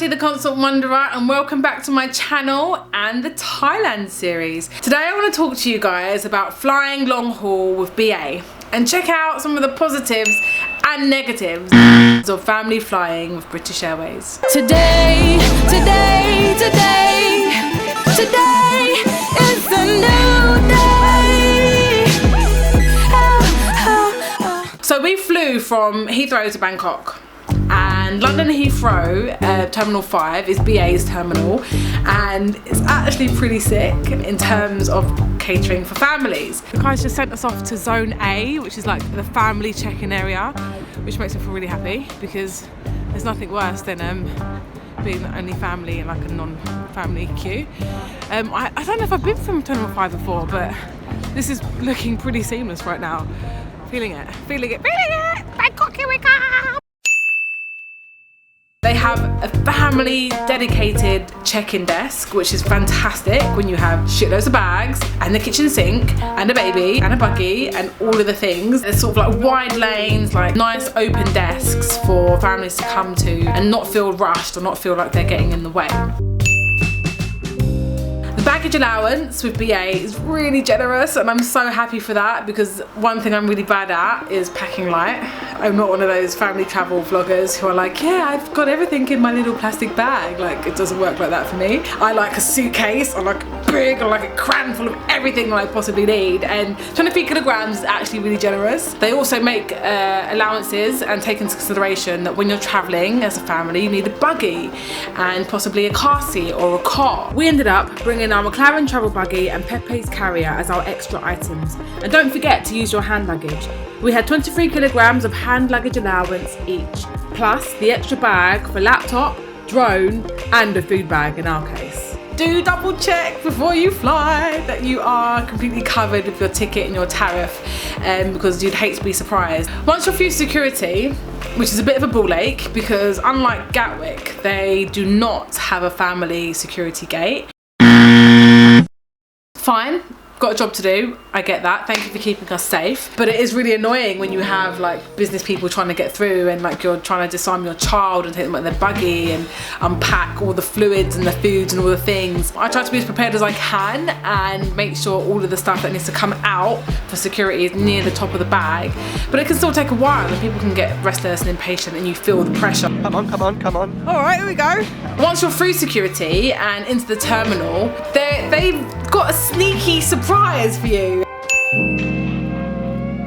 Ashley the Constant Wanderer, and welcome back to my channel and the Thailand series. Today I want to talk to you guys about flying long haul with BA and check out some of the positives and negatives of family flying with British Airways. Today is a new day. So we flew from Heathrow to Bangkok. And London Heathrow Terminal 5 is BA's terminal, and it's actually pretty sick in terms of catering for families. The guys just sent us off to Zone A, which is like the family check-in area, which makes me feel really happy because there's nothing worse than being the only family in like a non-family queue. I don't know if I've been from Terminal 5 before, but this is looking pretty seamless right now. Feeling it. Bangkok, here we come! They have a family dedicated check-in desk, which is fantastic when you have shitloads of bags and the kitchen sink and a baby and a buggy and all of the things. There's sort of like wide lanes, like nice open desks for families to come to and not feel rushed or not feel like they're getting in the way. The baggage allowance with BA is really generous, and I'm so happy for that because one thing I'm really bad at is packing light. I'm not one of those family travel vloggers who are like, yeah, I've got everything in my little plastic bag. Like, it doesn't work like that for me. I like a suitcase, I like it big, I like a cram full of everything that I possibly need, and 23 kilograms is actually really generous. They also make allowances and take into consideration that when you're traveling as a family, you need a buggy and possibly a car seat or a car. We ended up bringing our McLaren travel buggy and Pepe's carrier as our extra items. And don't forget to use your hand luggage. We had 23 kilograms of hand luggage allowance each, plus the extra bag for laptop, drone, and a food bag in our case. Do double check before you fly that you are completely covered with your ticket and your tariff, because you'd hate to be surprised. Once you're through security, which is a bit of a ball ache because unlike Gatwick, they do not have a family security gate. Fine, got a job to do, I get that, thank you for keeping us safe, but it is really annoying when you have like business people trying to get through and like you're trying to disarm your child and take them out their buggy and unpack all the fluids and the foods and all the things. I try to be as prepared as I can and make sure all of the stuff that needs to come out for security is near the top of the bag, but it can still take a while and people can get restless and impatient and you feel the pressure. Come on. All right, here we go. Once you're through security and into the terminal, they've got a sneaky surprise for you.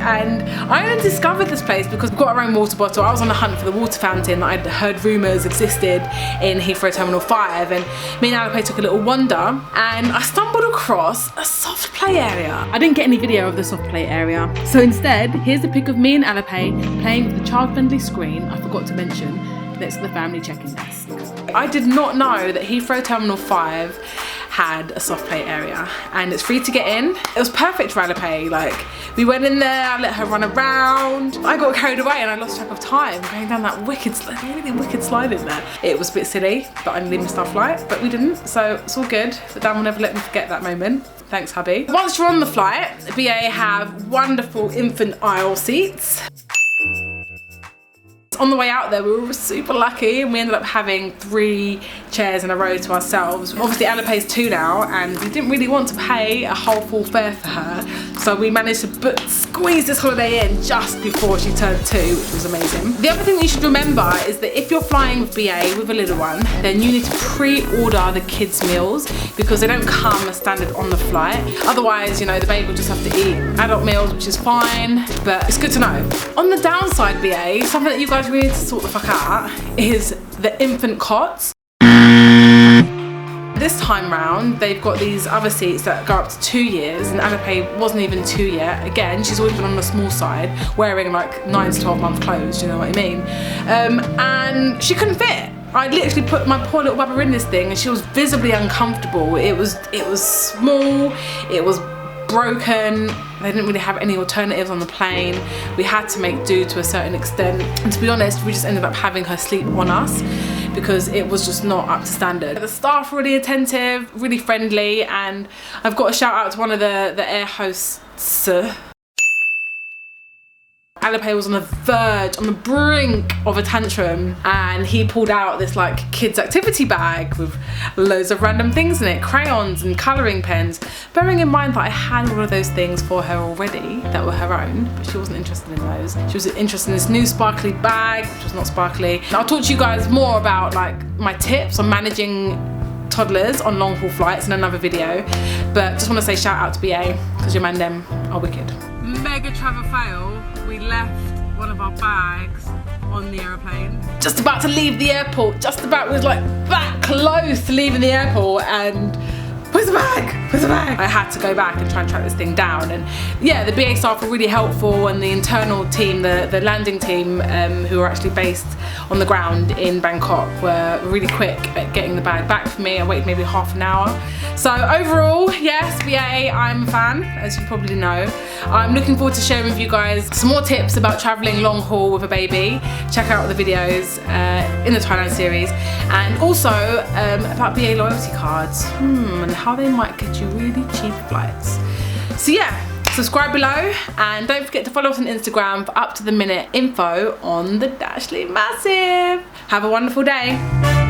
And I only discovered this place because we've got our own water bottle. I was on the hunt for the water fountain that I'd heard rumours existed in Heathrow Terminal 5, and me and Alipe took a little wander and I stumbled across a soft play area. I didn't get any video of the soft play area, so instead here's a pic of me and Alipe playing with the child-friendly screen I forgot to mention next to the family check-in desk. I did not know that Heathrow Terminal 5 had a soft play area, and it's free to get in. It was perfect for Alipe. Like, we went in there, I let her run around. I got carried away and I lost track of time going down that really wicked slide in there. It was a bit silly, but I nearly missed our flight, but we didn't, so it's all good. The dad will never let me forget that moment. Thanks, hubby. Once you're on the flight, BA have wonderful infant aisle seats. On the way out there, we were super lucky and we ended up having 3 chairs in a row to ourselves. Obviously Anna pays 2 now and we didn't really want to pay a whole full fare for her, so we managed to squeeze this holiday in just before she turned 2, which was amazing. The other thing that you should remember is that if you're flying with BA with a little one, then you need to pre-order the kids' meals because they don't come as standard on the flight. Otherwise, you know, the baby will just have to eat adult meals, which is fine, but it's good to know. On the downside, BA, something that you guys really need to sort the fuck out is the infant cots. This time round, they've got these other seats that go up to 2 years, and Alipe wasn't even 2 yet. Again, she's always been on the small side, wearing like 9 to 12 month clothes, you know what I mean? And she couldn't fit. I literally put my poor little bubba in this thing and she was visibly uncomfortable. It was small, it was broken, they didn't really have any alternatives on the plane. We had to make do to a certain extent, and to be honest, we just ended up having her sleep on us because it was just not up to standard. The staff were really attentive, really friendly, and I've got a shout out to one of the air hosts Alipay was on the verge, on the brink of a tantrum, and he pulled out this like kids activity bag with loads of random things in it, crayons and colouring pens, bearing in mind that I had all of those things for her already that were her own, but she wasn't interested in those. She was interested in this new sparkly bag, which was not sparkly. And I'll talk to you guys more about like my tips on managing toddlers on long haul flights in another video, but just want to say shout out to BA, because your man them are wicked. Mega travel fail, we left one of our bags on the aeroplane. Just about to leave the airport, just about, was like that close to leaving the airport, and where's the bag? Where's the bag? I had to go back and try and track this thing down, and yeah, the BA staff were really helpful, and the internal team, the landing team, who are actually based on the ground in Bangkok, were really quick at getting the bag back for me. I waited maybe half an hour. So overall, yes, BA, I'm a fan, as you probably know. I'm looking forward to sharing with you guys some more tips about traveling long haul with a baby. Check out the videos in the Thailand series, and also about BA loyalty cards and how they might get you really cheap flights. So yeah, subscribe below, and don't forget to follow us on Instagram for up to the minute info on the Dashley Massive. Have a wonderful day.